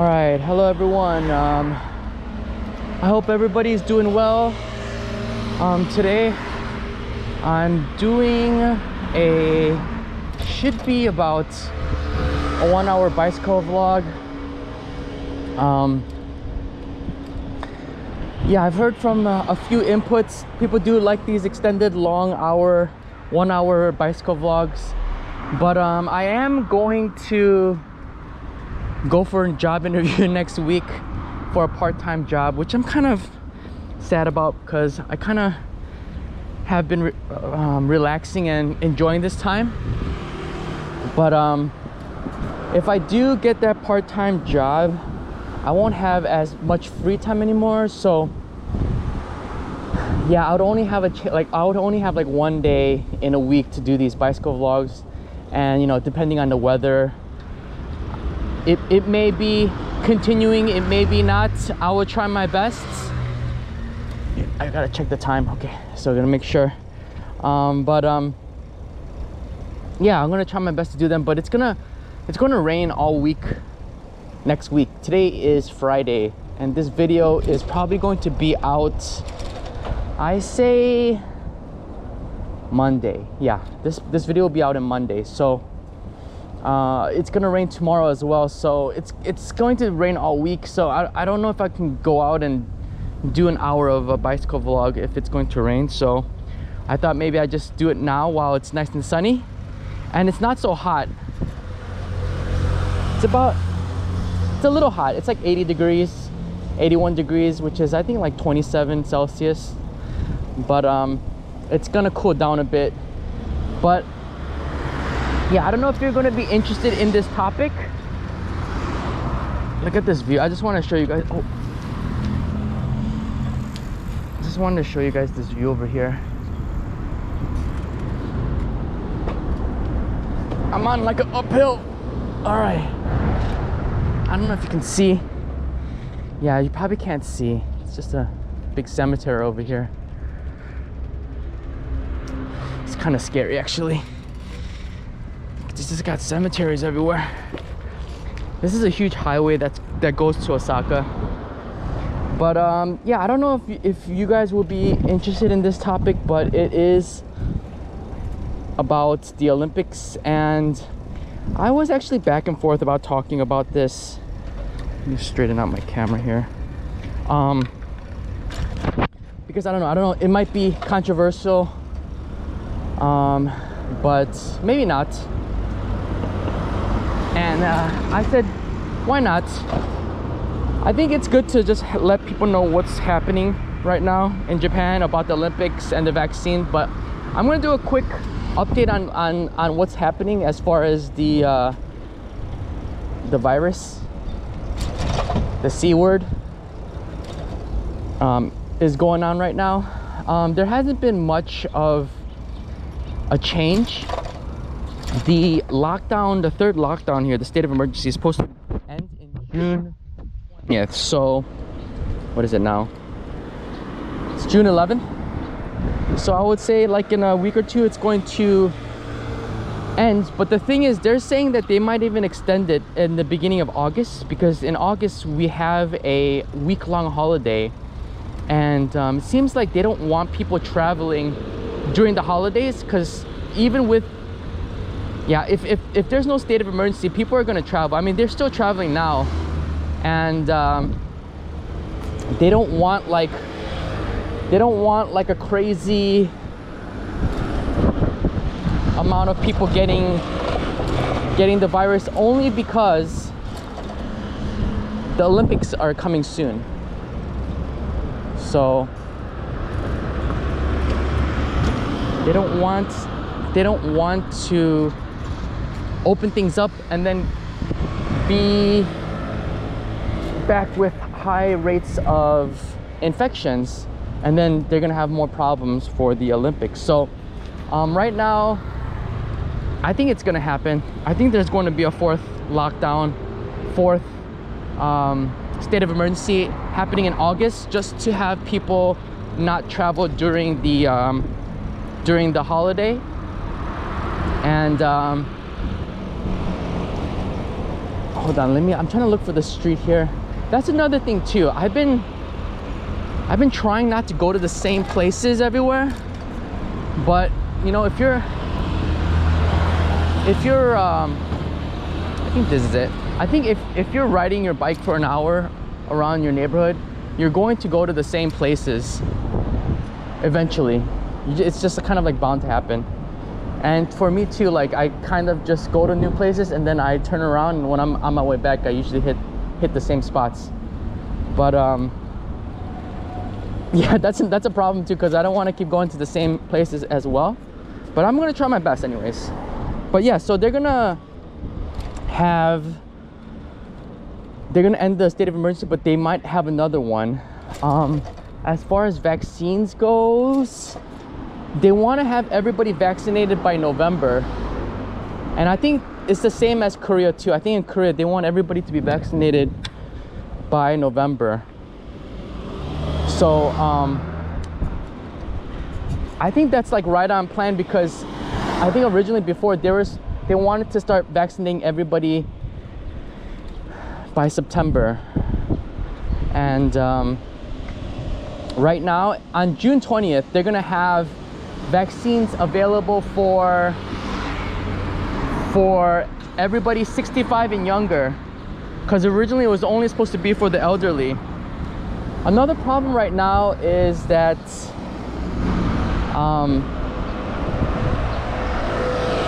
All right, hello everyone. I hope everybody's doing well. Today I'm doing should be about a 1 hour bicycle vlog. Yeah, I've heard from a few inputs. People do like these extended long 1 hour bicycle vlogs, but I am going to go for a job interview next week for a part-time job, which I'm kind of sad about because I kind of have been relaxing and enjoying this time. But if I do get that part-time job, I won't have as much free time anymore. So yeah, I would only have like 1 day in a week to do these bicycle vlogs, and you know, depending on the weather, it may be continuing, it may be not. I will try my best. I gotta check the time. Okay, so I'm gonna make sure. Yeah, I'm gonna try my best to do them, but it's gonna rain all week next week. Today is Friday, and this video is probably going to be out, I say Monday. Yeah, this video will be out on Monday. So it's gonna rain tomorrow as well, so it's going to rain all week. So I don't know if I can go out and do an hour of a bicycle vlog if it's going to rain. So I thought maybe I just do it now while it's nice and sunny and it's not so hot. It's a little hot. It's like 80 degrees, 81 degrees, which is I think like 27 Celsius. But it's gonna cool down a bit. But yeah, I don't know if you're going to be interested in this topic. Look at this view. I just want to show you guys. Oh, I just wanted to show you guys this view over here. I'm on like an uphill. All right. I don't know if you can see. Yeah, you probably can't see. It's just a big cemetery over here. It's kind of scary, actually. It's just got cemeteries everywhere. This is a huge highway that goes to Osaka. But yeah, I don't know if you guys will be interested in this topic, but it is about the Olympics, and I was actually back and forth about talking about this. Let me straighten out my camera here. Because I don't know, it might be controversial, but maybe not. And I said, why not? I think it's good to just let people know what's happening right now in Japan about the Olympics and the vaccine. But I'm going to do a quick update on what's happening as far as the virus, the C word, is going on right now. There hasn't been much of a change. The lockdown, the third lockdown here, the state of emergency, is supposed to end in June 20th. So, what is it now? It's June 11th. So I would say like in a week or two, it's going to end. But the thing is, they're saying that they might even extend it in the beginning of August, because in August we have a week-long holiday. And it seems like they don't want people traveling during the holidays, because even with yeah, if there's no state of emergency, people are going to travel. I mean, they're still traveling now, and they don't want like a crazy amount of people getting the virus, only because the Olympics are coming soon. So they don't want to open things up and then be back with high rates of infections, and then they're gonna have more problems for the Olympics. So right now I think it's gonna happen. I think there's going to be a fourth lockdown, fourth state of emergency happening in August, just to have people not travel during the holiday. And hold on, I'm trying to look for the street here. That's another thing too. I've been trying not to go to the same places everywhere, but you know, if you're I think this is it. I think if you're riding your bike for an hour around your neighborhood, you're going to go to the same places eventually. It's just kind of like bound to happen. And for me too, like I kind of just go to new places and then I turn around, and when I'm on my way back, I usually hit the same spots. But yeah, that's a problem too, because I don't want to keep going to the same places as well. But I'm gonna try my best anyways. But yeah, so they're gonna end the state of emergency, but they might have another one. As far as vaccines goes, they want to have everybody vaccinated by November, and I think it's the same as Korea too. I think in Korea they want everybody to be vaccinated by November. So I think that's like right on plan, because I think originally before they wanted to start vaccinating everybody by September, and right now on June 20th they're gonna have vaccines available for everybody 65 and younger, because originally it was only supposed to be for the elderly. Another problem right now is that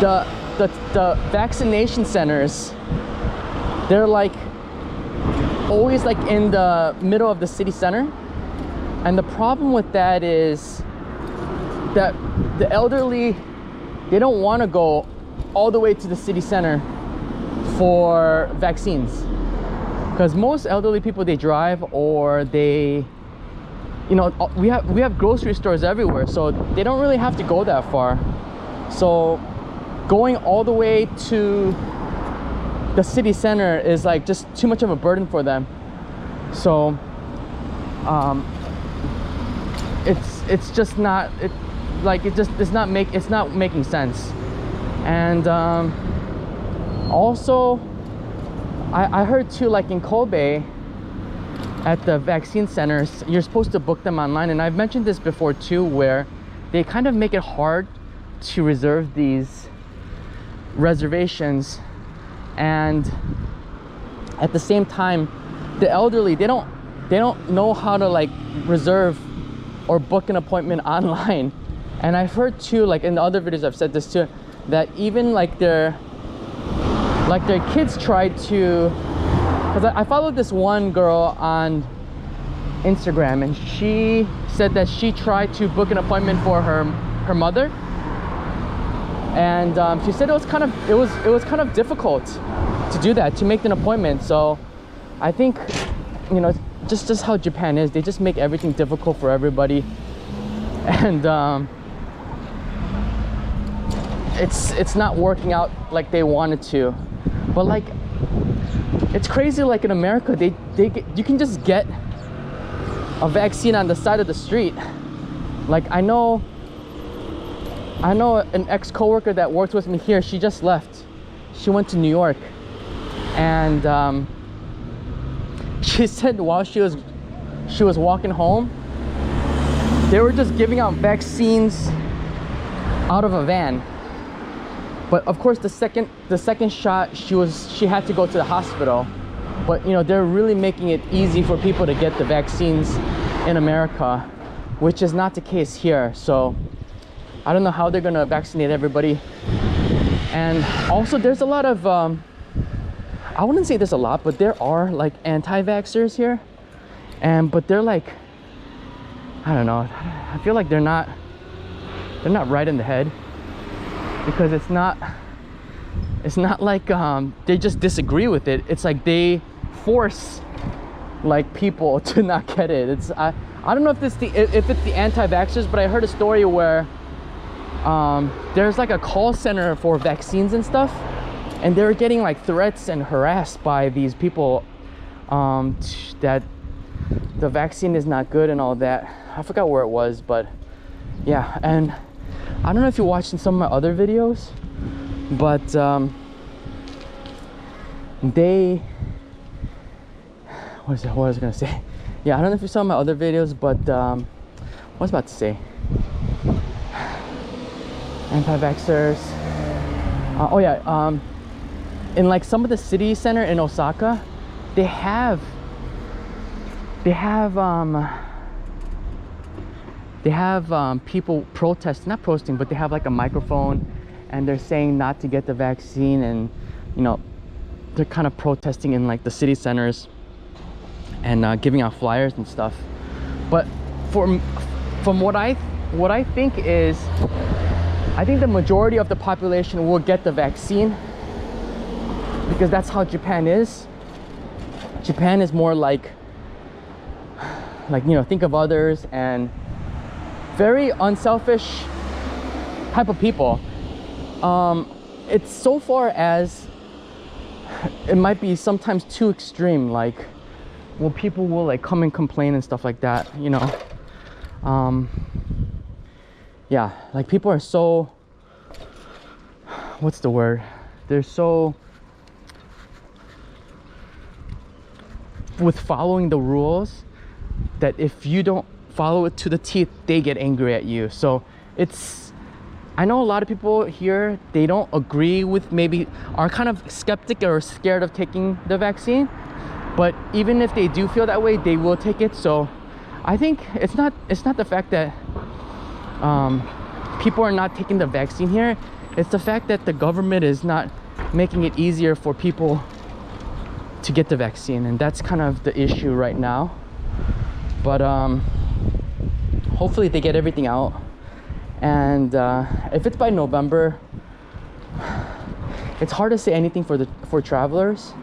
the vaccination centers, they're like always like in the middle of the city center, and the problem with that is that the elderly, they don't want to go all the way to the city center for vaccines, because most elderly people, they drive, or they, you know, we have grocery stores everywhere, so they don't really have to go that far. So going all the way to the city center is like just too much of a burden for them. So it's just not, it's not making sense. And also I heard too, like in Kobe at the vaccine centers, you're supposed to book them online, and I've mentioned this before too, where they kind of make it hard to reserve these reservations. And at the same time, the elderly, they don't know how to like reserve or book an appointment online. And I've heard too, like in the other videos I've said this too, that even like their kids tried to, because I followed this one girl on Instagram, and she said that she tried to book an appointment for her mother, and she said it was kind of difficult to do that, to make an appointment. So I think, you know, just how Japan is, they just make everything difficult for everybody, and it's not working out like they wanted to. But like, it's crazy, like in America, you can just get a vaccine on the side of the street. Like I know an ex-coworker that worked with me here, she just left. She went to New York, and she said while she was walking home, they were just giving out vaccines out of a van. But of course, the second shot, she had to go to the hospital. But you know, they're really making it easy for people to get the vaccines in America, which is not the case here. So I don't know how they're gonna vaccinate everybody. And also, there's a lot of I wouldn't say there's a lot, but there are like anti-vaxxers here, but they're like, I don't know, I feel like they're not right in the head, because it's not like they just disagree with it. It's like they force like people to not get it. I don't know if it's the anti-vaxxers, but I heard a story where there's like a call center for vaccines and stuff, and they were getting like threats and harassed by these people that the vaccine is not good and all that. I forgot where it was, but yeah. And I don't know if you're watching some of my other videos, but they, what was I gonna say? Yeah, I don't know if you saw my other videos, but what was I about to say? Anti-vaxxers. Oh yeah, in like some of the city center in Osaka, they have people protest, not protesting, but they have like a microphone and they're saying not to get the vaccine, and you know, they're kind of protesting in like the city centers and giving out flyers and stuff. But from what I think is, I think the majority of the population will get the vaccine, because that's how Japan is. Japan is more like you know, think of others, and very unselfish type of people. It's so far as it might be sometimes too extreme, like well, people will like come and complain and stuff like that, you know. Yeah, like people are so, what's the word, they're so with following the rules that if you don't follow it to the teeth, they get angry at you. So it's, I know a lot of people here, they don't agree with, maybe are kind of skeptic or scared of taking the vaccine, but even if they do feel that way, they will take it. So I think it's not the fact that people are not taking the vaccine here, it's the fact that the government is not making it easier for people to get the vaccine, and that's kind of the issue right now. But hopefully they get everything out, and if it's by November, it's hard to say anything for travelers,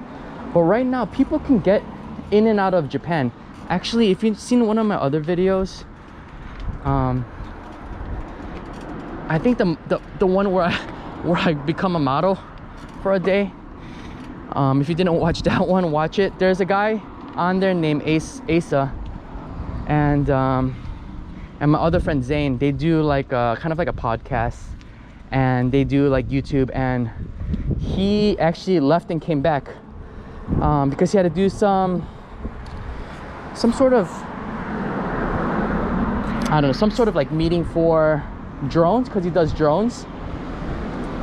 but right now people can get in and out of Japan. Actually, if you've seen one of my other videos, I think the one where I become a model for a day, if you didn't watch that one, watch it. There's a guy on there named Asa, and my other friend Zane, they do like kind of like a podcast, and they do like YouTube, and he actually left and came back because he had to do some sort of, I don't know, some sort of like meeting for drones, because he does drones,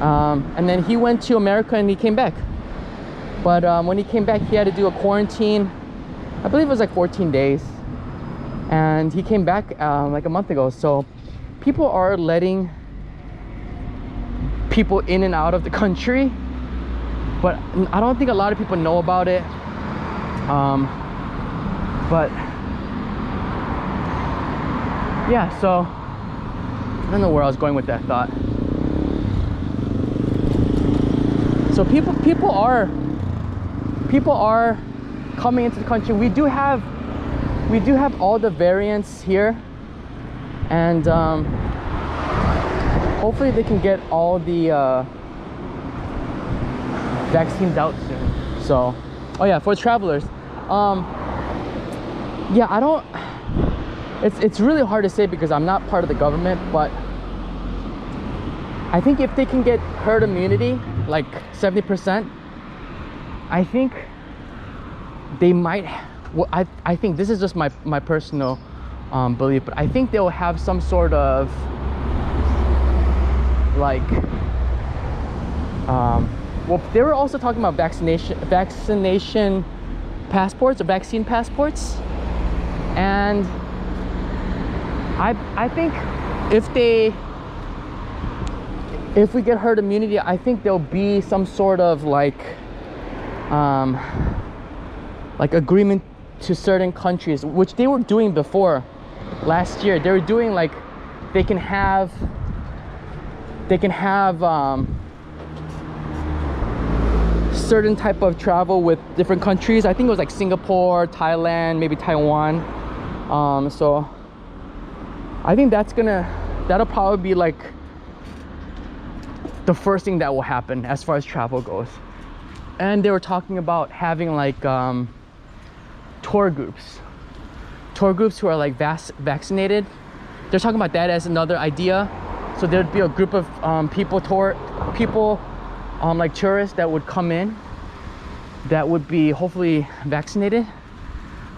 and then he went to America and he came back. But when he came back, he had to do a quarantine. I believe it was like 14 days, and he came back like a month ago. So people are letting people in and out of the country, but I don't think a lot of people know about it. But yeah, so I don't know where I was going with that thought. So people are coming into the country. We do have all the variants here, and hopefully they can get all the vaccines out soon. So, oh yeah, for travelers, yeah, I don't, it's really hard to say because I'm not part of the government, but I think if they can get herd immunity, like 70%, I think they might, well, I think this is just my personal belief, but I think they'll have some sort of like well, they were also talking about vaccination passports or vaccine passports, and I think if we get herd immunity, I think there'll be some sort of like agreement to certain countries, which they were doing before last year. They were doing like they can have certain type of travel with different countries. I think it was like Singapore, Thailand, maybe Taiwan. So I think that'll probably be like the first thing that will happen as far as travel goes. And they were talking about having like tour groups who are like vaccinated. They're talking about that as another idea. So there'd be a group of people like tourists that would come in, that would be hopefully vaccinated.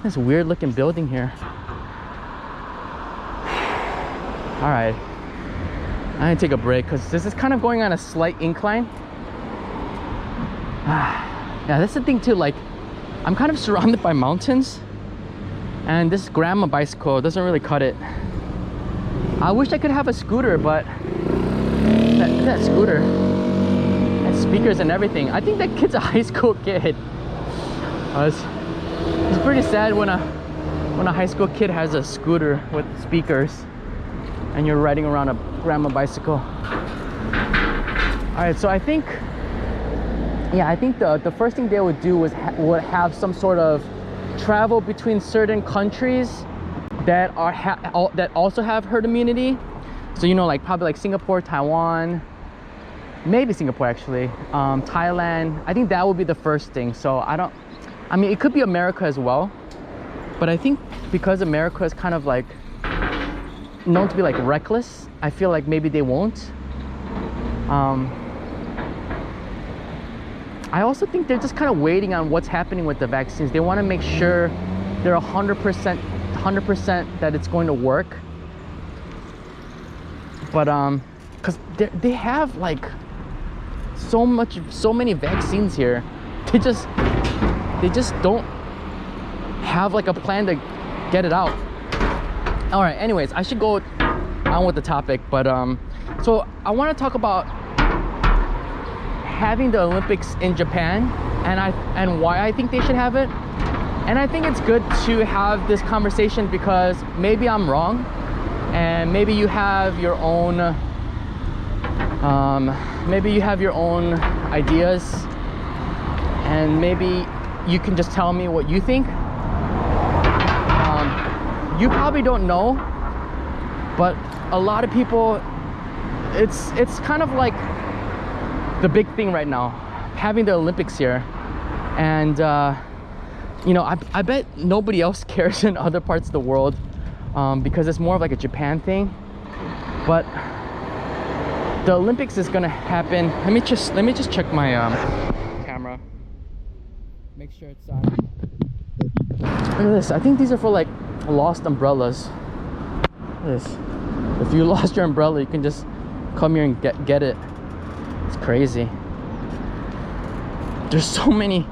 This weird looking building here. All right, I'm gonna take a break because this is kind of going on a slight incline. Yeah, that's the thing too, like I'm kind of surrounded by mountains, and this grandma bicycle doesn't really cut it. I wish I could have a scooter, but that scooter has speakers and everything. I think that kid's a high school kid. It's pretty sad when a high school kid has a scooter with speakers and you're riding around a grandma bicycle. All right, so I think the first thing they would do would have some sort of travel between certain countries that that also have herd immunity. So, you know, like probably like Singapore, Taiwan, maybe Singapore actually, Thailand. I think that would be the first thing. So I mean, it could be America as well, but I think because America is kind of like known to be like reckless, I feel like maybe they won't. I also think they're just kind of waiting on what's happening with the vaccines. They want to make sure they're 100% that it's going to work. But because they have like so many vaccines here, they just don't have like a plan to get it out. All right, anyways, I should go on with the topic, but so I want to talk about having the Olympics in Japan and why I think they should have it. And I think it's good to have this conversation because maybe I'm wrong, and maybe you have your own ideas, and maybe you can just tell me what you think. You probably don't know, but a lot of people, it's kind of like the big thing right now, having the Olympics here. And you know, I bet nobody else cares in other parts of the world, because it's more of like a Japan thing. But the Olympics is gonna happen. Let me just check my camera, make sure it's on. Look at this. I think these are for like lost umbrellas. Look at this. If you lost your umbrella, you can just come here and get it. It's crazy. There's so many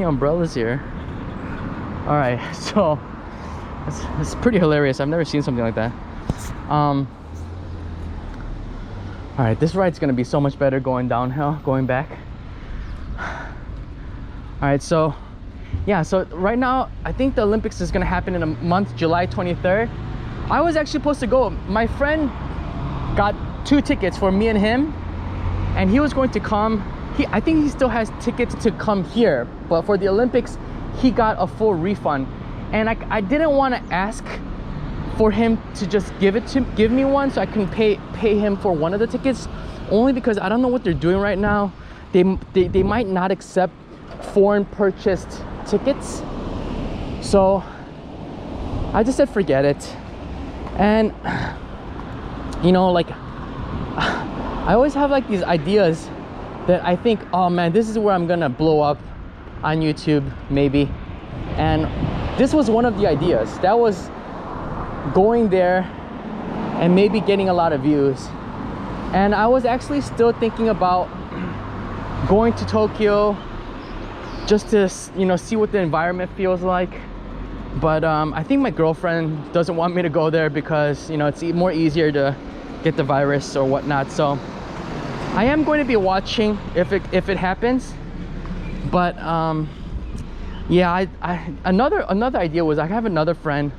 umbrellas here. All right, so it's pretty hilarious. I've never seen something like that. All right, this ride's gonna be so much better going downhill, going back. All right, so yeah, so right now I think the Olympics is gonna happen in a month, July 23rd. I was actually supposed to go. My friend got 2 tickets for me and him, and he was going to come. I think he still has tickets to come here, but for the Olympics he got a full refund. And I didn't want to ask for him to just give me one so I can pay him for one of the tickets, only because I don't know what they're doing right now. They might not accept foreign purchased tickets, so I just said forget it. And you know, like I always have like these ideas that I think, oh man, this is where I'm gonna blow up on YouTube maybe. And this was one of the ideas. That was going there and maybe getting a lot of views. And I was actually still thinking about going to Tokyo just to, you know, see what the environment feels like. But I think my girlfriend doesn't want me to go there because, you know, it's more easier to get the virus or whatnot. So I am going to be watching if it happens. But yeah, another idea was I have another friend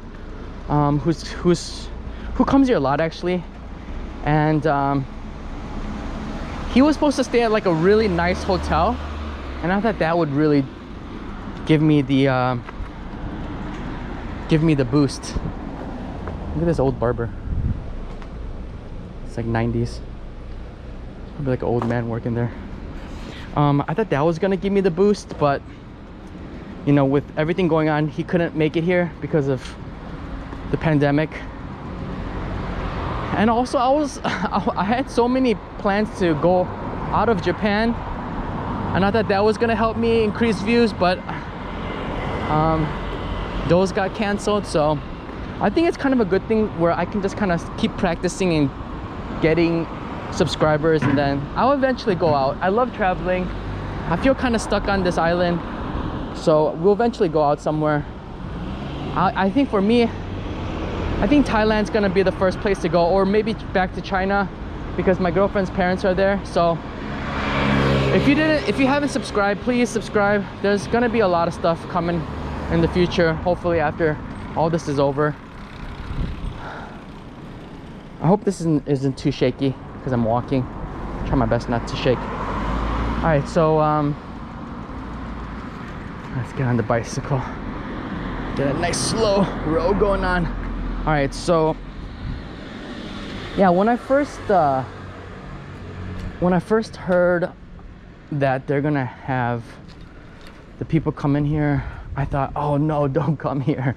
who comes here a lot actually, and he was supposed to stay at like a really nice hotel, and I thought that would really give me the boost. Look at this old barber. It's like 90s. Probably like an old man working there. I thought that was gonna give me the boost, but you know, with everything going on, he couldn't make it here because of the pandemic. And also I had so many plans to go out of Japan And I thought that was gonna help me increase views, but those got canceled. So I think it's kind of a good thing where I can just kind of keep practicing and getting subscribers, and then I'll eventually go out. I love traveling. I feel kind of stuck on this island, so we'll eventually go out somewhere. I think for me, I think Thailand's gonna be the first place to go, or maybe back to China, because my girlfriend's parents are there. So if you haven't subscribed, please subscribe. There's gonna be a lot of stuff coming in the future, hopefully after all this is over. I hope this isn't too shaky because I'm walking. Try my best not to shake. All right, so let's get on the bicycle. Get a nice slow road going on. All right, so yeah, when I first heard that they're gonna have the people come in here, I thought, oh no, don't come here.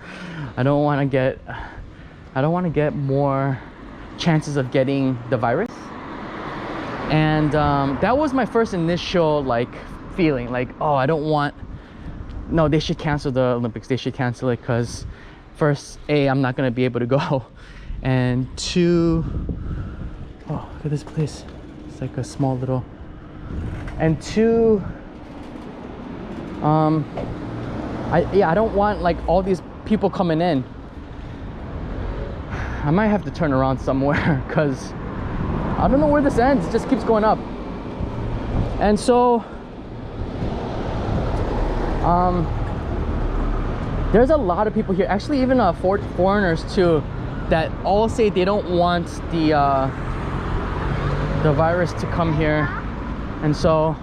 I don't want to get more chances of getting the virus. And that was my first initial like feeling, like, oh, I don't want, no, they should cancel the Olympics. They should cancel it, because first, A, I'm not gonna be able to go, and two, oh, look at this place. It's like a small little, and two, I don't want like all these people coming in. I might have to turn around somewhere, because I don't know where this ends. It just keeps going up. And so there's a lot of people here, actually, even foreigners too, that all say they don't want the virus to come here. And so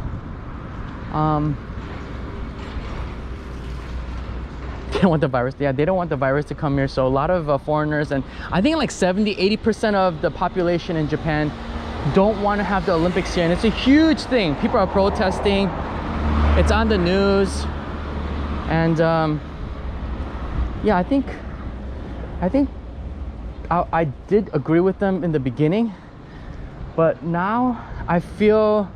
they don't want the virus. Yeah, they don't want the virus to come here. So a lot of foreigners, and I think like 70-80% of the population in Japan don't want to have the Olympics here, and it's a huge thing. People are protesting. It's on the news, and yeah, I think I did agree with them in the beginning, but now I feel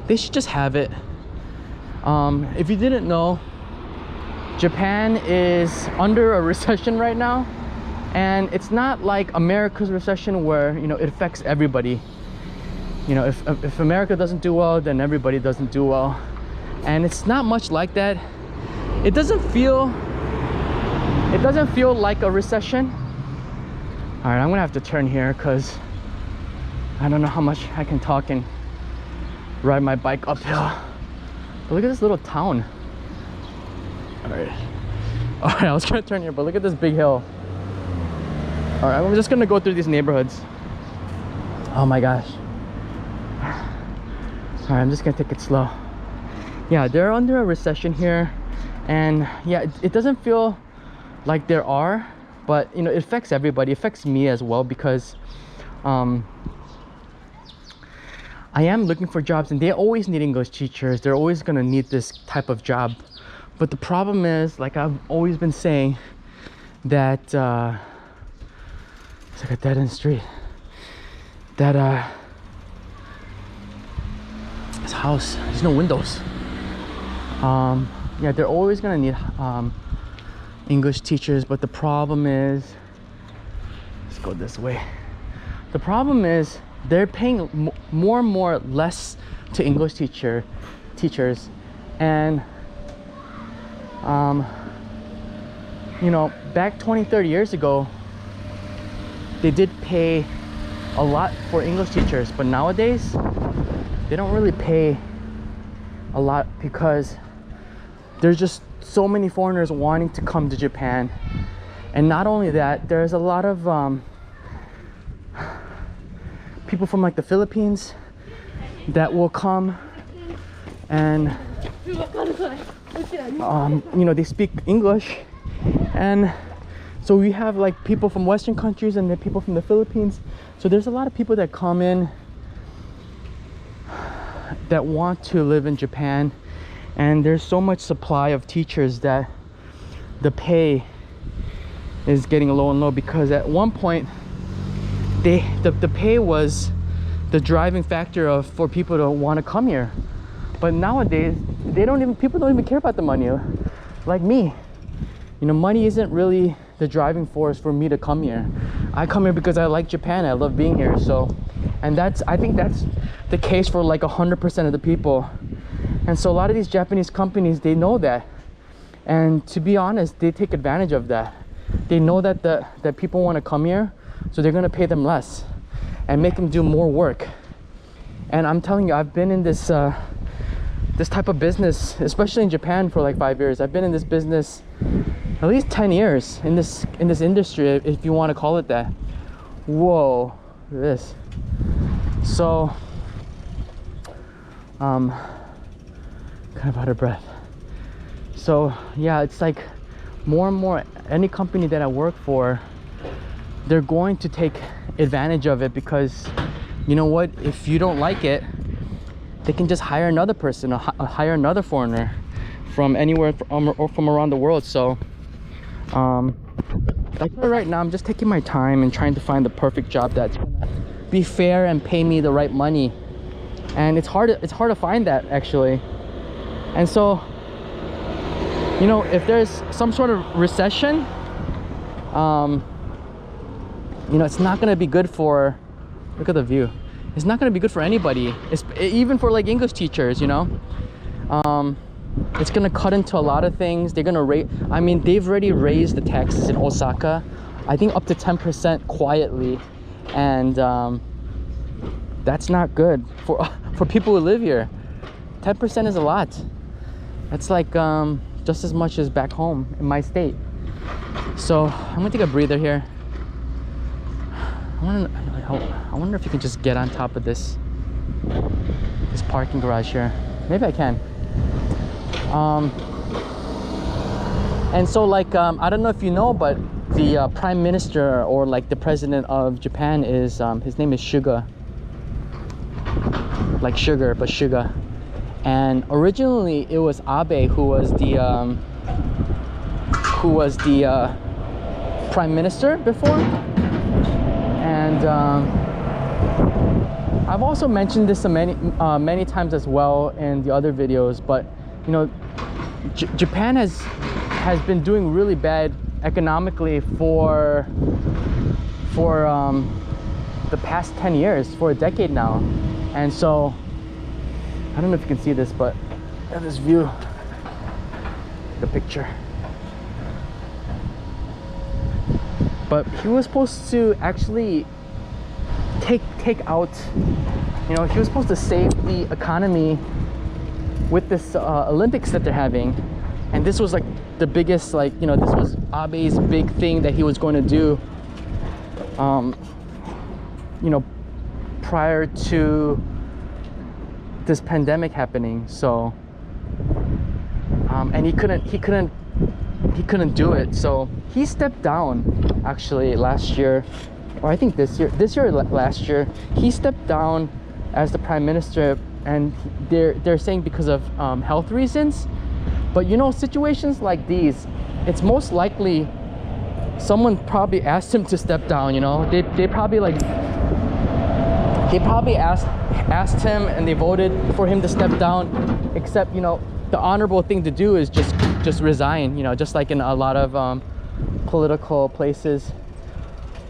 they should just have it. If you didn't know, Japan is under a recession right now, and it's not like America's recession where, you know, it affects everybody. You know, if America doesn't do well, then everybody doesn't do well, and it's not much like that. It doesn't feel like a recession. All right, I'm gonna have to turn here because I don't know how much I can talk and ride my bike uphill. But look at this little town. All right, I was gonna turn here, but look at this big hill. All right, I'm just gonna go through these neighborhoods. Oh my gosh. All right, I'm just gonna take it slow. Yeah, they're under a recession here, and yeah, it doesn't feel like there are, but you know, it affects everybody. It affects me as well, because I am looking for jobs, and they always need English teachers. They're always gonna need this type of job. But the problem is, like I've always been saying, that it's like a dead-end street. That this house, there's no windows. Yeah, they're always gonna need English teachers, but the problem is, let's go this way. The problem is they're paying more and more less to English teachers, and you know, back 20-30 years ago, they did pay a lot for English teachers, but nowadays they don't really pay a lot, because there's just so many foreigners wanting to come to Japan. And not only that, there's a lot of people from like the Philippines that will come, and you know, they speak English, and so we have like people from Western countries and then people from the Philippines. So there's a lot of people that come in that want to live in Japan, and there's so much supply of teachers that the pay is getting low and low, because at one point the pay was the driving factor for people to want to come here. But nowadays, people don't even care about the money. Like me, you know, money isn't really the driving force for me to come here. I come here because I like Japan. I love being here. So, and I think that's the case for like 100% of the people. And so a lot of these Japanese companies, they know that. And to be honest, they take advantage of that. They know that that people want to come here, so they're gonna pay them less and make them do more work. And I'm telling you, I've been in this this type of business, especially in Japan, for like 5 years. I've been in this business at least 10 years in this industry, if you want to call it that. Whoa, look at this. So kind of out of breath. So yeah, it's like more and more, any company that I work for, they're going to take advantage of it, because you know what, if you don't like it, they can just hire another person, or hire another foreigner from anywhere or from around the world. So like right now, I'm just taking my time and trying to find the perfect job that's gonna be fair and pay me the right money. And it's hard to find that, actually. And so, you know, if there's some sort of recession, you know, it's not gonna be good for, look at the view, it's not gonna be good for anybody. Even for like English teachers, you know. It's gonna cut into a lot of things. They're gonna I mean, they've already raised the taxes in Osaka, I think up to 10% quietly. And that's not good for people who live here. 10% is a lot. That's like just as much as back home in my state. So I'm gonna take a breather here. I wonder if you can just get on top of this parking garage here. Maybe I can. And so like I don't know if you know, but the prime minister, or like the president of Japan, is his name is Suga, like sugar, but Suga. And originally it was Abe who was the prime minister before. And I've also mentioned this many times as well in the other videos, but you know, Japan has been doing really bad economically for the past 10 years, for a decade now. And so I don't know if you can see this, but look at this view, the picture. But he was supposed to actually take out, you know, he was supposed to save the economy with this Olympics that they're having. And this was like the biggest, like, you know, this was Abe's big thing that he was going to do, you know, prior to this pandemic happening. So and he couldn't do it. So he stepped down actually last year, or I think this year last year, he stepped down as the prime minister. And they're saying because of health reasons. But you know, situations like these, it's most likely someone probably asked him to step down. You know, they probably asked him, and they voted for him to step down. Except, you know, the honorable thing to do is just resign. You know, just like in a lot of political places,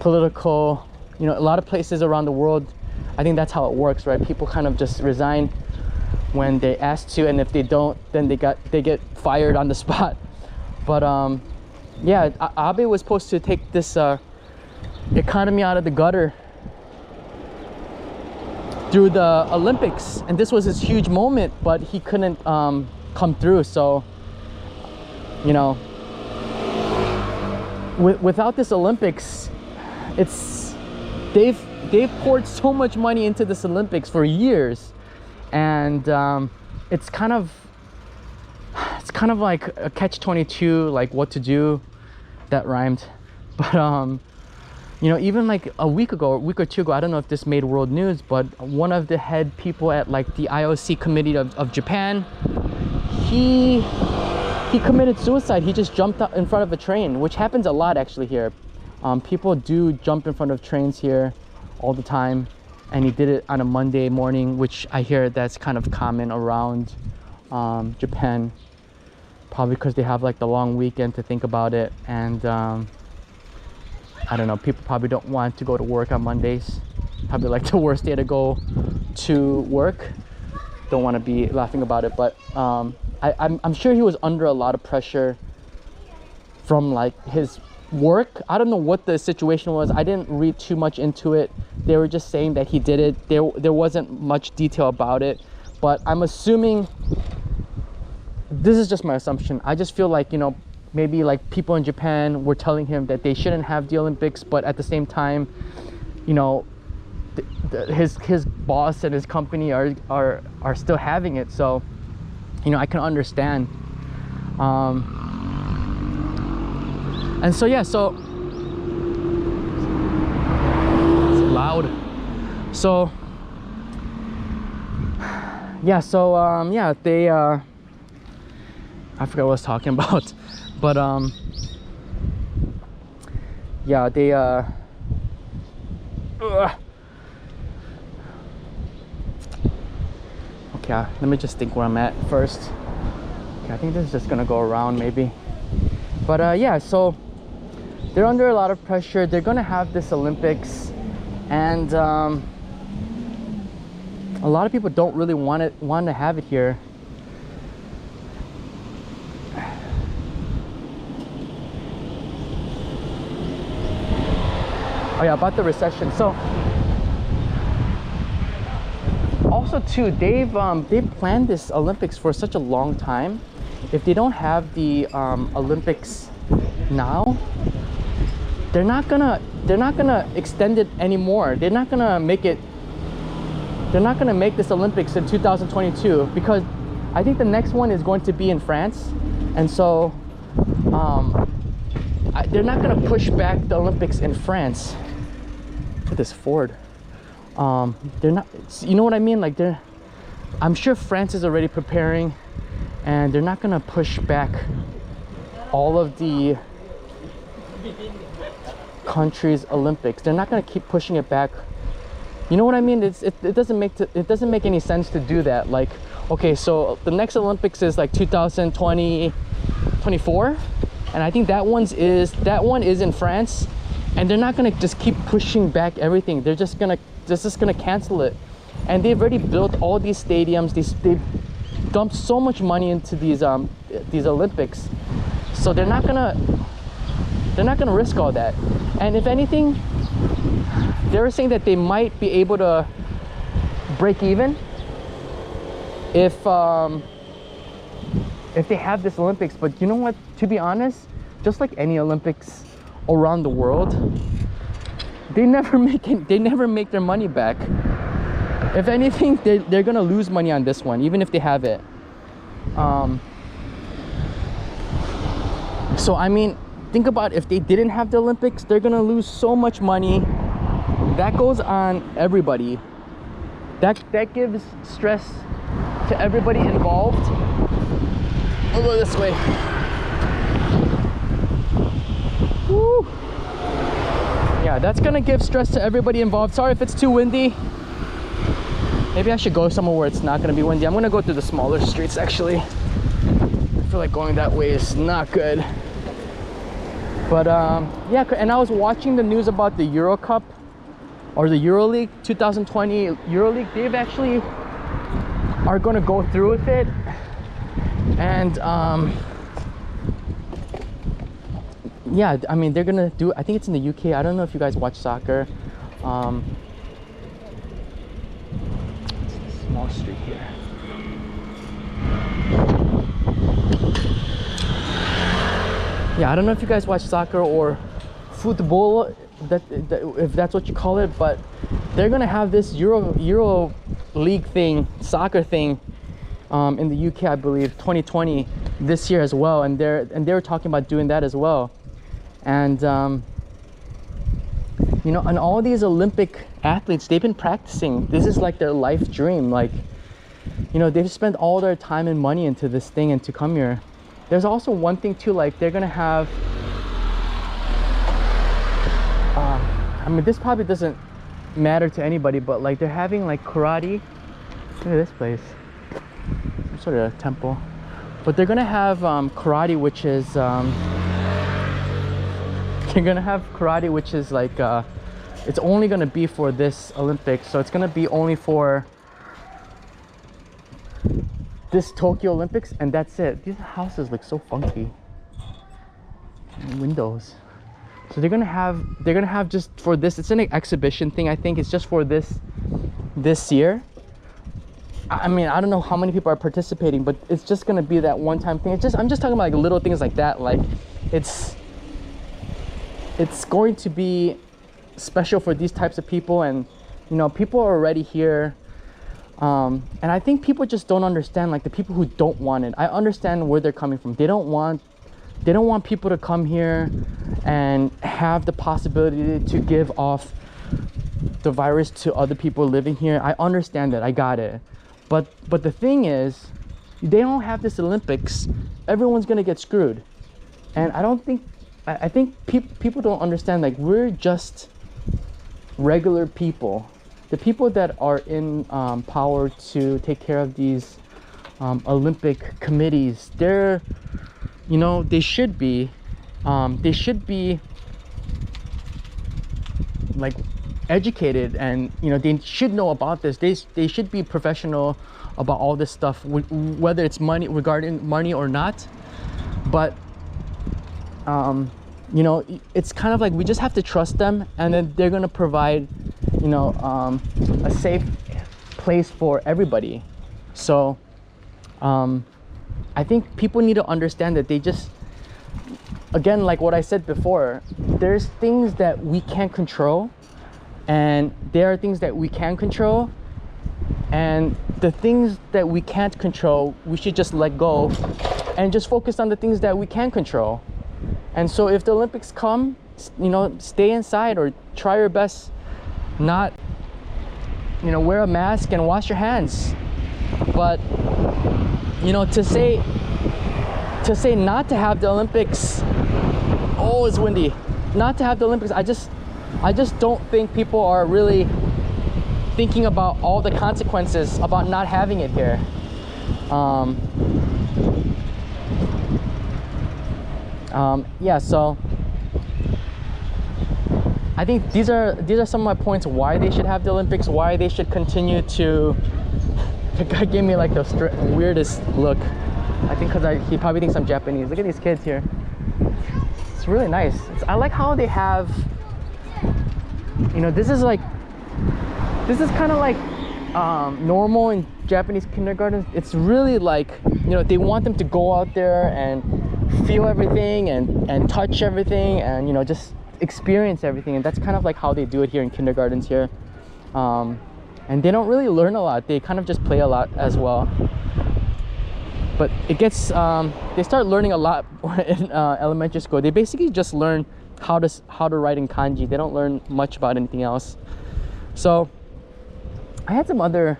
you know, a lot of places around the world, I think that's how it works, right? People kind of just resign when they ask to, and if they don't, then they get fired on the spot. But yeah, Abe was supposed to take this economy out of the gutter through the Olympics, and this was his huge moment, but he couldn't come through. So, you know, without this Olympics, they've poured so much money into this Olympics for years, and it's kind of like a catch-22, like what to do. That rhymed. But you know, even like a week or two ago, I don't know if this made world news, but one of the head people at like the IOC committee of Japan, he committed suicide. He just jumped out in front of a train, which happens a lot actually here. People do jump in front of trains here all the time. and he did it on a Monday morning, which I hear that's kind of common around Japan, probably because they have like the long weekend to think about it. And I don't know, people probably don't want to go to work on Mondays, probably like the worst day to go to work. Don't want to be laughing about it, but I'm sure he was under a lot of pressure from like his work. I don't know what the situation was. I didn't read too much into it. They were just saying that he did it. There wasn't much detail about it, but I'm assuming, this is just my assumption, I just feel like, you know, maybe like people in Japan were telling him that they shouldn't have the Olympics, but at the same time, you know, his boss and his company are still having it. So, you know, I can understand. And so yeah, so it's loud. So yeah, so yeah, they I forgot what I was talking about, but yeah, they okay, let me just think where I'm at first. Okay, I think this is just gonna go around maybe. But yeah, so they're under a lot of pressure. They're gonna have this Olympics, and a lot of people don't really want to have it here. Oh yeah, about the recession. So also too, they've planned this Olympics for such a long time. If they don't have the Olympics now, they're not gonna extend it anymore. They're not gonna make this Olympics in 2022, because I think the next one is going to be in France, and so they're not gonna push back the Olympics in France. Look at this Ford. They're not, you know what I mean? Like I'm sure France is already preparing, and they're not gonna push back all of the countries' Olympics. They're not gonna keep pushing it back. You know what I mean? It doesn't make any sense to do that. Like, okay, so the next Olympics is like 2024, and I think that one is in France, and they're not gonna just keep pushing back everything. They're just gonna cancel it. And they've already built all these stadiums. They've dumped so much money into these Olympics, so they're not gonna risk all that. And if anything, they were saying that they might be able to break even if they have this Olympics. But you know what, to be honest, just like any Olympics around the world, they never make their money back. If anything, they're gonna lose money on this one, even if they have it. So I mean, think about if they didn't have the Olympics, they're gonna lose so much money. That goes on everybody. That gives stress to everybody involved. I'll go this way. Woo. Yeah, that's gonna give stress to everybody involved. Sorry if it's too windy. Maybe I should go somewhere where it's not gonna be windy. I'm gonna go through the smaller streets actually. I feel like going that way is not good. But yeah, and I was watching the news about the Euro Cup, or the EuroLeague 2020 EuroLeague. They've actually are going to go through with it, and yeah, I mean, they're gonna do, I think it's in the UK. I don't know if you guys watch soccer. Small street here. Yeah, I don't know if you guys watch soccer or football, that if that's what you call it, but they're gonna have this Euro League thing, soccer thing, in the UK, I believe, 2020 this year as well, and they were talking about doing that as well. And you know, and all these Olympic athletes, they've been practicing. This is like their life dream. Like, you know, they've spent all their time and money into this thing and to come here. There's also one thing too, like they're gonna have I mean, this probably doesn't matter to anybody, but like they're having like karate. Look at this place, some sort of temple. But they're gonna have karate, which is they're gonna have karate, which is like it's only gonna be for this Olympics. So it's gonna be only for this Tokyo Olympics, and that's it. These houses look so funky. And windows. So they're gonna have just for this. It's an exhibition thing. I think it's just for this year. I mean, I don't know how many people are participating, but it's just gonna be that one-time thing. I'm just talking about like little things like that. Like it's going to be special for these types of people, and you know, people are already here. And I think people just don't understand, like the people who don't want it. I understand where they're coming from. They don't want people to come here and have the possibility to give off the virus to other people living here. I understand that. I got it. But the thing is, they don't have this Olympics, everyone's gonna get screwed. And I think people don't understand, like we're just regular people. The people that are in power to take care of these Olympic committees, they're, you know, they should be like educated, and you know, they should know about this. They should be professional about all this stuff, whether it's regarding money or not. But you know, it's kind of like we just have to trust them, and then they're gonna provide, you know, a safe place for everybody. So I think people need to understand that they just, again, like what I said before, there's things that we can't control, and there are things that we can control, and the things that we can't control, we should just let go and just focus on the things that we can control. And so if the Olympics come, you know, stay inside or try your best, not, you know, wear a mask and wash your hands. But you know, to say not to have the Olympics, oh, it's windy, not to have the Olympics, I just don't think people are really thinking about all the consequences about not having it here. Yeah, so I think these are some of my points why they should have the Olympics, why they should continue to. The guy gave me like the weirdest look. I think because he probably thinks I'm Japanese. Look at these kids here. It's really nice. I like how they have, you know, this is kind of like normal in Japanese kindergartens. It's really like, you know, they want them to go out there and feel everything and touch everything, and you know, just experience everything. And that's kind of like how they do it here in kindergartens here. And they don't really learn a lot. They kind of just play a lot as well. But it gets, they start learning a lot in elementary school. They basically just learn how to write in kanji. They don't learn much about anything else. So I had some other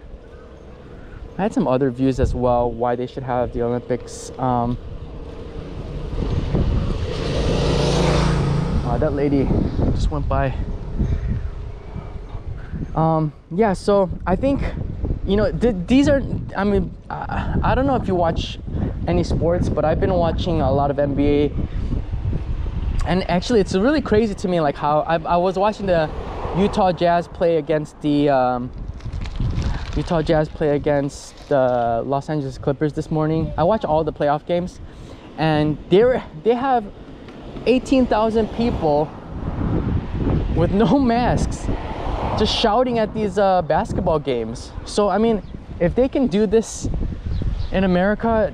views as well why they should have the Olympics. That lady just went by. Yeah, so I think, you know, these are, I mean, I don't know if you watch any sports, but I've been watching a lot of NBA, and actually it's really crazy to me, like how I was watching the Utah Jazz play against the Los Angeles Clippers this morning. I watch all the playoff games, and they have 18,000 people with no masks, just shouting at these basketball games. So I mean, if they can do this in America,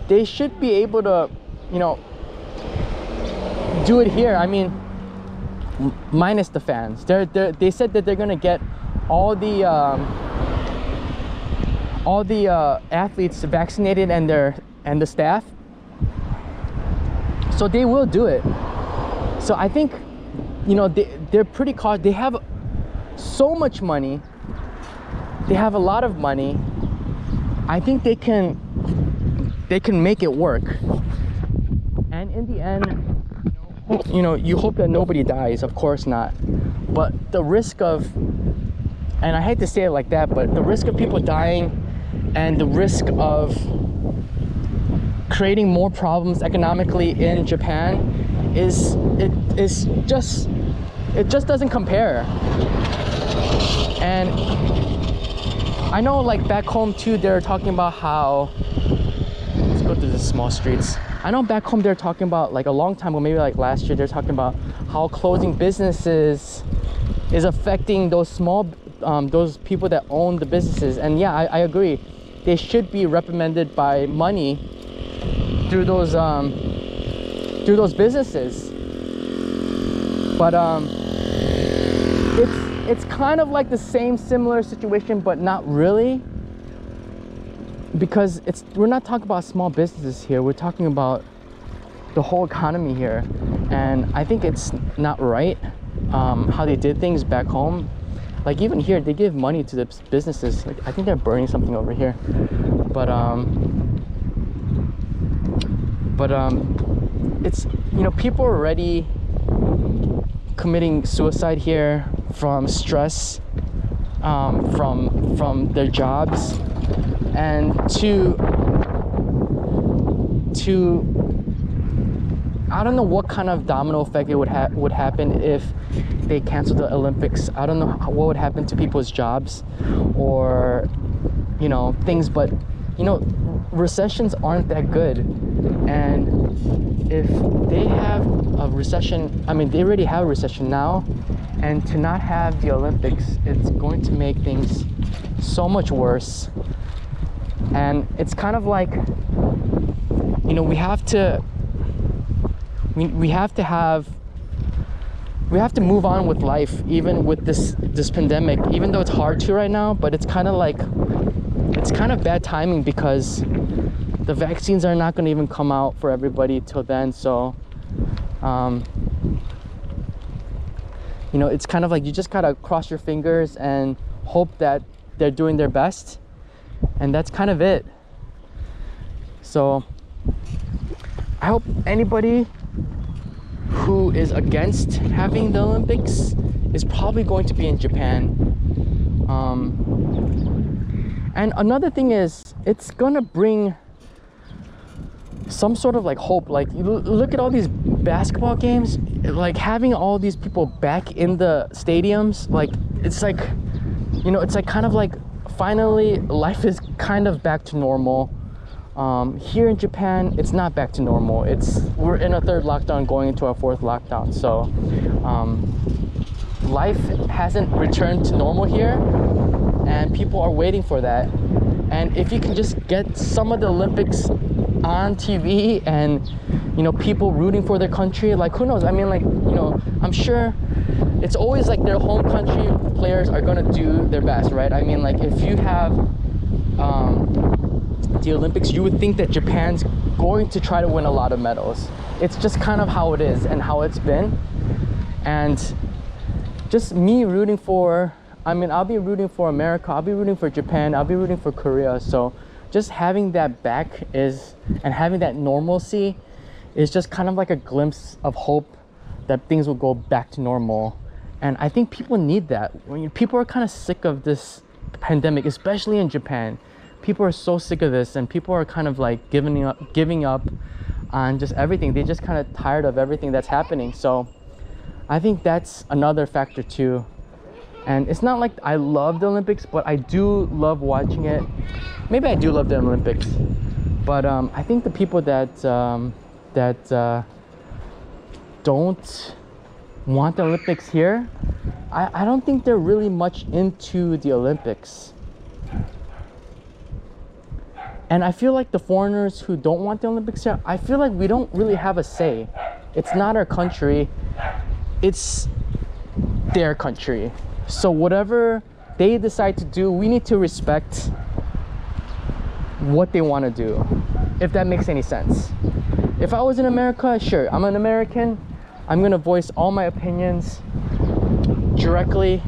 they should be able to, you know, do it here. I mean, minus the fans. They said that they're gonna get all the athletes vaccinated and the staff, so they will do it. So I think, you know, they're pretty cautious. They have so much money, they have a lot of money. I think they can make it work. And in the end, you know, you hope that nobody dies, of course not, But the risk of, and I hate to say it like that, but the risk of people dying and the risk of creating more problems economically in Japan it just doesn't compare. And I know, like, back home too, they're talking about how, let's go through the small streets. I know back home they're talking about, like, a long time ago, maybe like last year, they're talking about how closing businesses is affecting those small those people that own the businesses. And yeah, I agree, they should be reprimanded by money through those businesses. But it's kind of like the same similar situation, but not really, because we're not talking about small businesses here, we're talking about the whole economy here. And I think it's not right how they did things back home. Like, even here they give money to the businesses. Like, I think they're burning something over here, but it's, you know, people are already committing suicide here from stress, from their jobs, and to I don't know what kind of domino effect it would happen if they canceled the Olympics. I don't know what would happen to people's jobs or, you know, things. But, you know, recessions aren't that good, and if they have a recession, I mean, they already have a recession now, and to not have the Olympics, it's going to make things so much worse. And it's kind of like, you know, we have to move on with life, even with this pandemic, even though it's hard to right now. But it's kind of bad timing, because the vaccines are not going to even come out for everybody till then. So you know, it's kind of like you just gotta cross your fingers and hope that they're doing their best, and that's kind of it. So I hope anybody who is against having the Olympics is probably going to be in Japan. And another thing is, it's gonna bring some sort of like hope. Like, you look at all these basketball games, like having all these people back in the stadiums, like, it's like, you know, it's like kind of like finally life is kind of back to normal. Here in Japan, it's not back to normal. We're in a third lockdown, going into our fourth lockdown. So life hasn't returned to normal here, and people are waiting for that. And if you can just get some of the Olympics on TV, and, you know, people rooting for their country, like, who knows? I mean, like, you know, I'm sure it's always like their home country players are gonna do their best, right? I mean, like, if you have the Olympics, you would think that Japan's going to try to win a lot of medals. It's just kind of how it is and how it's been. And just me rooting for, I mean, I'll be rooting for America, I'll be rooting for Japan, I'll be rooting for Korea. So just having that back and having that normalcy is just kind of like a glimpse of hope that things will go back to normal. And I think people need that. When people are kind of sick of this pandemic, especially in Japan. People are so sick of this, and people are kind of like giving up on just everything. They're just kind of tired of everything that's happening. So I think that's another factor too. And it's not like I love the Olympics, but I do love watching it. Maybe I do love the Olympics, but I think the people that don't want the Olympics here, I don't think they're really much into the Olympics. And I feel like the foreigners who don't want the Olympics here, I feel like we don't really have a say. It's not our country, it's their country. So whatever they decide to do, we need to respect what they want to do, if that makes any sense. If I was in America, sure, I'm an American, I'm gonna voice all my opinions directly.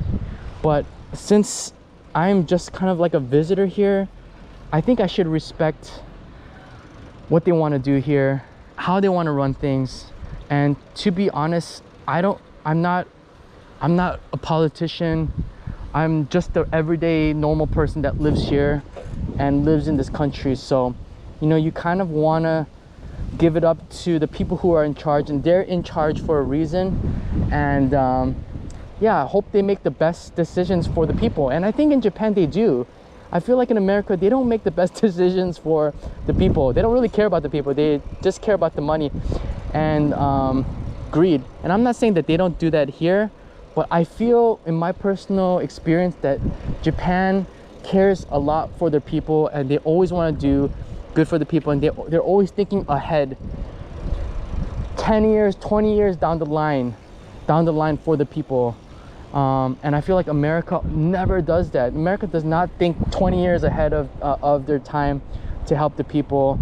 But since I'm just kind of like a visitor here, I think I should respect what they want to do here, how they want to run things. And to be honest, I'm not I'm not a politician. I'm just the everyday normal person that lives here and lives in this country. So, you know, you kind of want to give it up to the people who are in charge, and they're in charge for a reason. And yeah, I hope they make the best decisions for the people. And I think in Japan they do. I feel like in America they don't make the best decisions for the people. They don't really care about the people. They just care about the money and greed. And I'm not saying that they don't do that here, but I feel in my personal experience that Japan cares a lot for their people, and they always want to do good for the people, and they're always thinking ahead 10 years, 20 years down the line for the people. And I feel like America never does that. America does not think 20 years ahead of their time to help the people.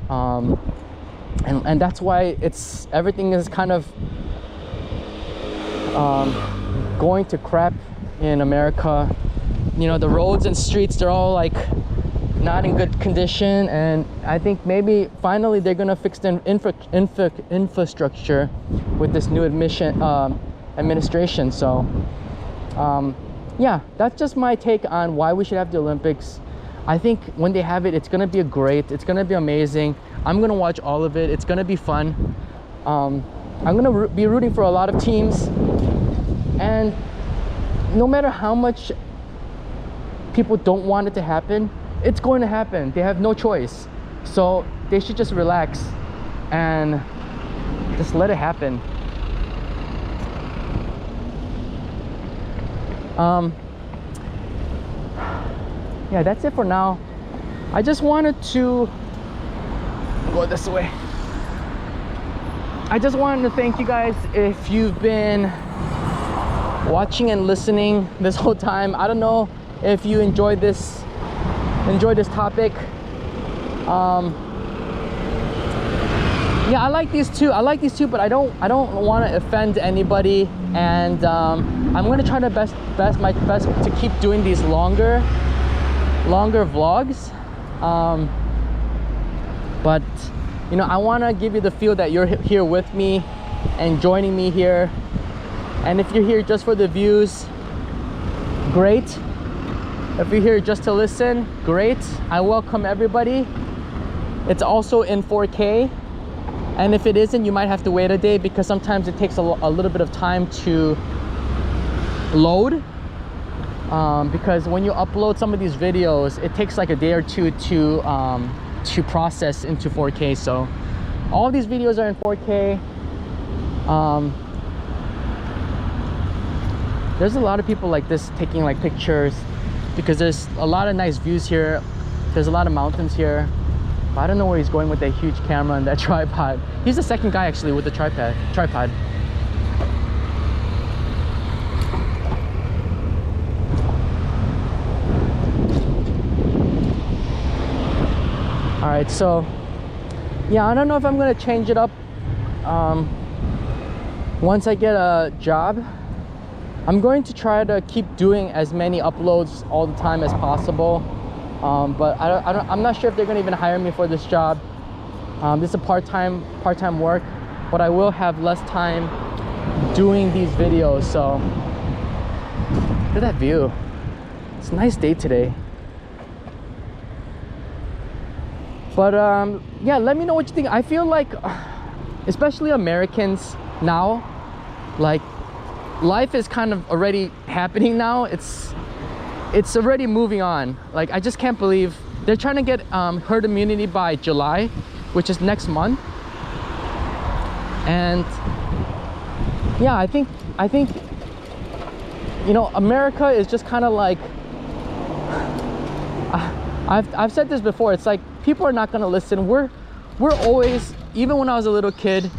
And that's why everything is kind of going to crap in America. You know, the roads and streets, they're all like not in good condition, and I think maybe finally they're gonna fix the infrastructure with this new administration. So yeah, that's just my take on why we should have the Olympics. I think when they have it, it's gonna be it's gonna be amazing. I'm gonna watch all of it. It's gonna be fun. I'm gonna be rooting for a lot of teams, and no matter how much people don't want it to happen, it's going to happen. They have no choice. So they should just relax and just let it happen. Yeah, that's it for now. I just wanted to go this way. I just wanted to thank you guys if you've been watching and listening this whole time. I don't know if you enjoyed this topic. Yeah, I like these two, but I don't want to offend anybody, and I'm gonna try my best to keep doing these longer vlogs. But you know, I want to give you the feel that you're here with me and joining me here. And if you're here just for the views, great. If you're here just to listen, great. I welcome everybody. It's also in 4K, and if it isn't, you might have to wait a day, because sometimes it takes a little bit of time to load, because when you upload some of these videos, it takes like a day or two to process into 4K. So all of these videos are in 4K. There's a lot of people like this taking like pictures, because there's a lot of nice views here. There's a lot of mountains here, but I don't know where he's going with that huge camera and that tripod. He's the second guy actually with the tripod. All right, so yeah, I don't know if I'm gonna change it up once I get a job. I'm going to try to keep doing as many uploads all the time as possible, but I'm not sure if they're going to even hire me for this job. This is a part-time work, but I will have less time doing these videos. So look at that view. It's a nice day today. But yeah, let me know what you think. I feel like, especially Americans now, like, life is kind of already happening now. It's already moving on. Like, I just can't believe they're trying to get herd immunity by July, which is next month. And yeah, I think you know, America is just kind of like, I've said this before, it's like people are not gonna listen. We're always, even when I was a little kid,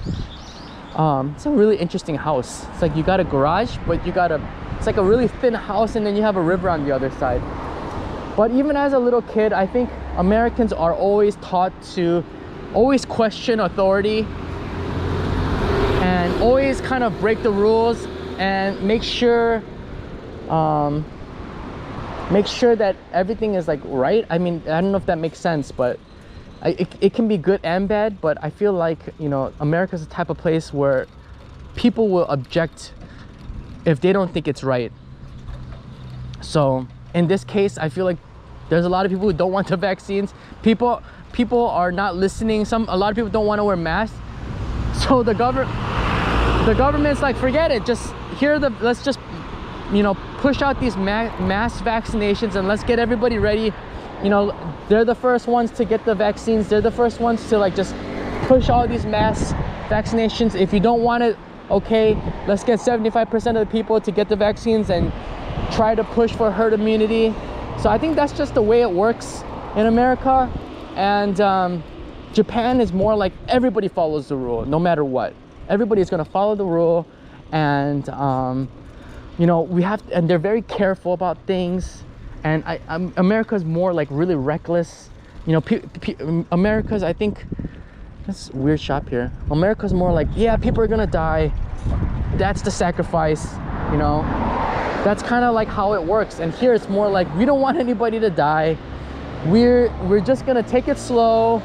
it's a really interesting house. It's like you got a garage, but it's like a really thin house, and then you have a river on the other side. But even as a little kid, I think Americans are always taught to always question authority and always kind of break the rules and make sure that everything is like right. I mean, I don't know if that makes sense, but it can be good and bad. But I feel like, you know, America's the type of place where people will object if they don't think it's right. So in this case, I feel like there's a lot of people who don't want the vaccines. People are not listening. A lot of people don't want to wear masks. So the government's like, forget it. Let's just, you know, push out these mass vaccinations and let's get everybody ready. You know, they're the first ones to get the vaccines. They're the first ones to like just push all these mass vaccinations. If you don't want it, okay, let's get 75% of the people to get the vaccines and try to push for herd immunity. So I think that's just the way it works in America. And Japan is more like everybody follows the rule no matter what. Everybody is going to follow the rule, and you know, and they're very careful about things. And America's more like really reckless. You know, America's, I think, that's a weird shop here. America's more like, yeah, people are gonna die. That's the sacrifice, you know. That's kind of like how it works. And here it's more like, we don't want anybody to die. We're just gonna take it slow.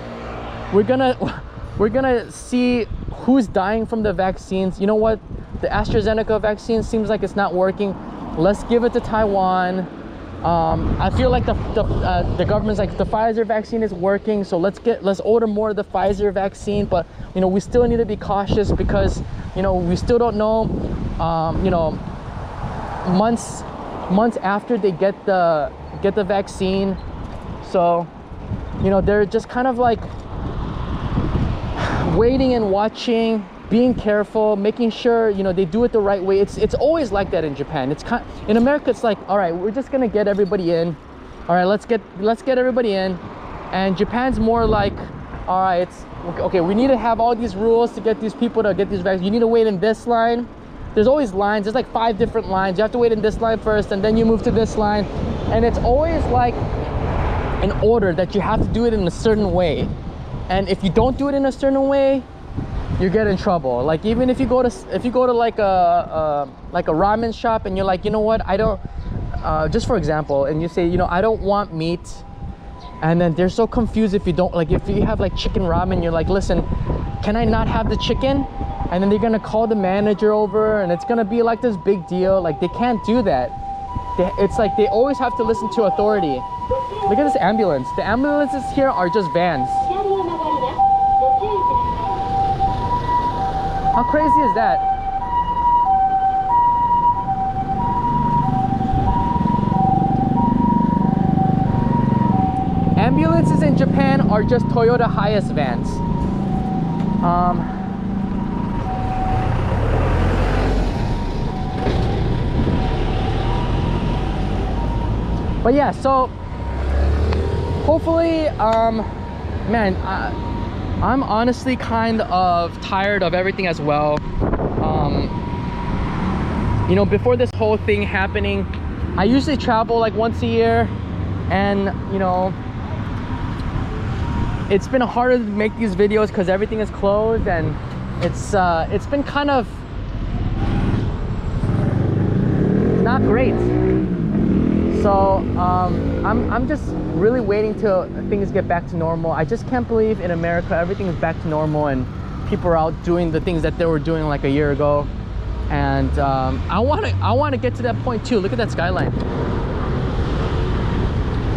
We're gonna see who's dying from the vaccines. You know what? The AstraZeneca vaccine seems like it's not working. Let's give it to Taiwan. I feel like the government's like, the Pfizer vaccine is working, so let's order more of the Pfizer vaccine. But you know, we still need to be cautious because, you know, we still don't know, you know, months after they get the vaccine. So, you know, they're just kind of like waiting and watching, being careful, making sure, you know, they do it the right way. It's always like that in Japan. In America, it's like, all right, we're just gonna get everybody in. All right, let's get everybody in. And Japan's more like, all right, it's okay, we need to have all these rules to get these people to get these vaccines. You need to wait in this line. There's always lines. There's like 5 different lines. You have to wait in this line first, and then you move to this line. And it's always like an order that you have to do it in a certain way. And if you don't do it in a certain way, you get in trouble. Like, even if you go to like a ramen shop and you're like, you know what, I don't, just for example, and you say, you know, I don't want meat, and then they're so confused if you don't, like, if you have like chicken ramen, you're like, listen, can I not have the chicken? And then they're gonna call the manager over, and it's gonna be like this big deal. Like, they can't do that. It's like they always have to listen to authority. Look at this ambulance. The ambulances here are just vans. How crazy is that? Ambulances in Japan are just Toyota Hiace vans. But yeah, so hopefully, man, I'm honestly kind of tired of everything as well. You know, before this whole thing happening, I usually travel like once a year, and you know, it's been harder to make these videos because everything is closed, and it's been kind of not great. So I'm just really waiting till things get back to normal. I just can't believe in America everything is back to normal and people are out doing the things that they were doing like a year ago. And I want to get to that point too. Look at that skyline.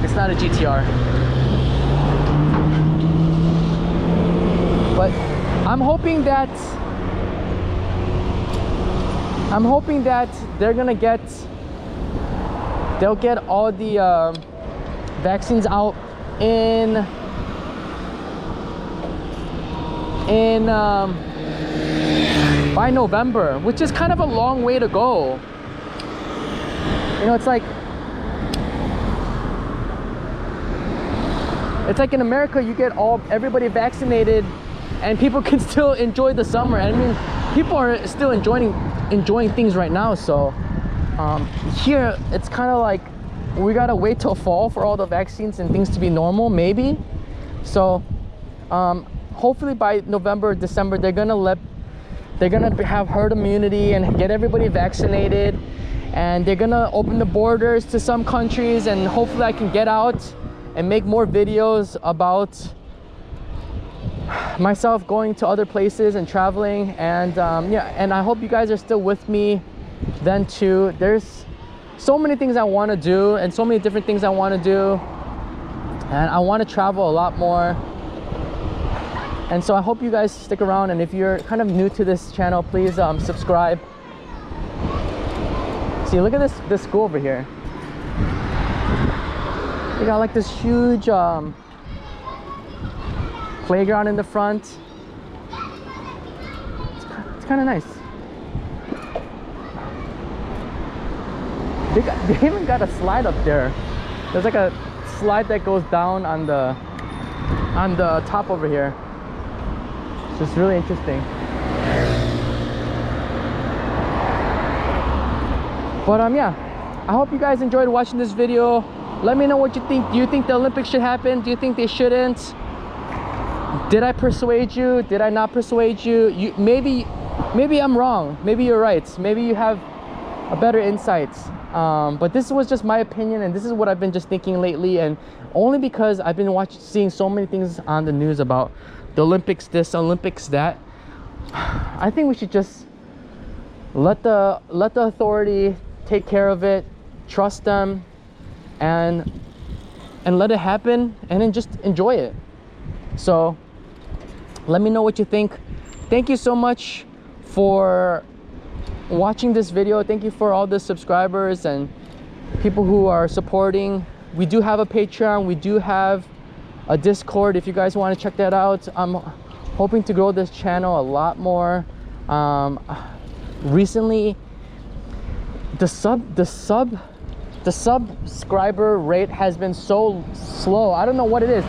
It's not a GTR, but I'm hoping that they're gonna they'll get all the vaccines out by November, which is kind of a long way to go. You know, it's like in America, you get everybody vaccinated and people can still enjoy the summer. I mean, people are still enjoying things right now. So here it's kind of like we gotta wait till fall for all the vaccines and things to be normal, maybe. So hopefully by November, December, they're gonna have herd immunity and get everybody vaccinated, and they're gonna open the borders to some countries, and hopefully I can get out and make more videos about myself going to other places and traveling. And yeah, and I hope you guys are still with me then 2. There's so many things I want to do and so many different things I want to do, and I want to travel a lot more. And so I hope you guys stick around, and if you're kind of new to this channel, please subscribe. See, look at this school over here. They got like this huge playground in the front. It's kind of nice. They even got a slide up there. There's like a slide that goes down on the top over here. It's just really interesting. But yeah, I hope you guys enjoyed watching this video. Let me know what you think. Do you think the Olympics should happen? Do you think they shouldn't? Did I persuade you? Did I not persuade you? Maybe I'm wrong. Maybe you're right. Maybe you have a better insights. But this was just my opinion, and this is what I've been just thinking lately, and only because I've been seeing so many things on the news about the Olympics this, Olympics that. I think we should just let the authority take care of it, trust them, and let it happen, and then just enjoy it. So let me know what you think. Thank you so much for watching this video. Thank you for all the subscribers and people who are supporting. We do have a Patreon, we do have a Discord if you guys want to check that out. I'm hoping to grow this channel a lot more. Recently the subscriber rate has been so slow. I don't know what it is.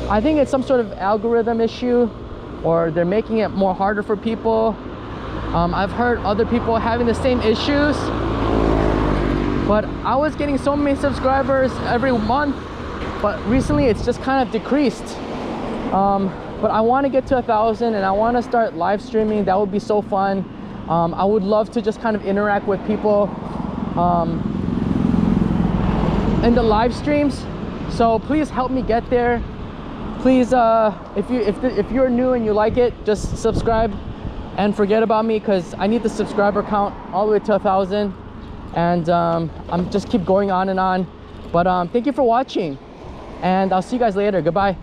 I think it's some sort of algorithm issue, or they're making it more harder for people. I've heard other people having the same issues, but I was getting so many subscribers every month, but recently it's just kind of decreased. But I want to get to 1,000, and I want to start live streaming. That would be so fun. I would love to just kind of interact with people in the live streams. So please help me get there. Please, if you're new and you like it, just subscribe and forget about me, because I need the subscriber count all the way to 1,000, and I'm just keep going on and on. But thank you for watching, and I'll see you guys later. Goodbye.